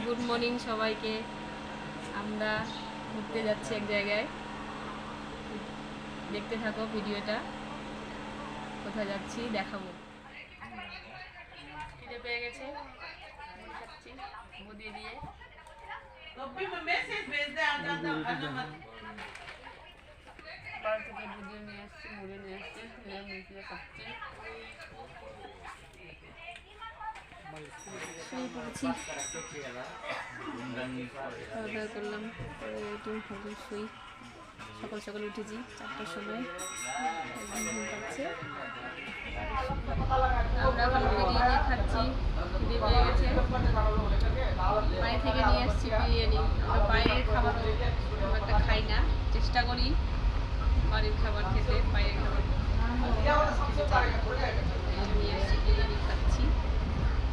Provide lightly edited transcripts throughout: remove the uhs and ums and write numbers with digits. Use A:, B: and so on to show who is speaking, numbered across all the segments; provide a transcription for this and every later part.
A: Good morning সবাইকে। আমরা ঘুরতে যাচ্ছি এক জায়গায়, দেখতে থাকো ভিডিওটা। কোথায় যাচ্ছি দেখাবো। খিদে পেয়ে গেছে, খাচ্ছি মুড়ি দিয়ে। বাড়ি থেকে মুড়ি নিয়ে এসছি, মুড়ি নিয়ে এসছি, মুড়ি খাচ্ছি। শুয়ে পড়েছি, খাওয়া দাওয়া করলাম, পরে শুই। সকাল সকাল উঠেছি 4টার সময়, ঘুম পাচ্ছে। আমরা এখন বিরিয়ানি খাচ্ছি, খিদে পেয়ে গেছে। বাড়ি থেকে নিয়ে আসছি বিরিয়ানি। আমরা বাইরের খাবার খুব একটা খাই না, চেষ্টা করি বাড়ির খাবার খেতে। বাইরের খাবার নিয়ে আসছি, বিরিয়ানি খাচ্ছি।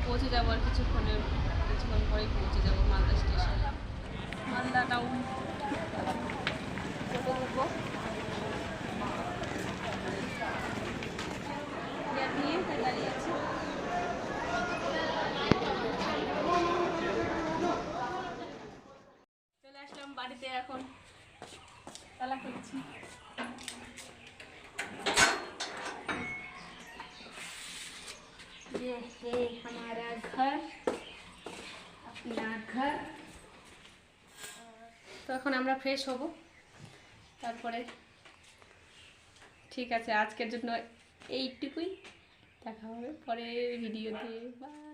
A: পৌঁছে যাবো আর কিছুক্ষণ পরেই পৌঁছে যাবো মালদা স্টেশনে, মালদা টাউন। টোটো ধরবো, নিয়ে দাঁড়িয়ে আছি। চলে আসলাম বাড়িতে, এখন তালা খুলছি। ये है हमारा घर, अपना घर। তো এখন আমরা ফ্রেশ হব, তারপরে ঠিক আছে। আজকের জন্য এইটুকুই, দেখা হবে পরের ভিডিওতে। বাই।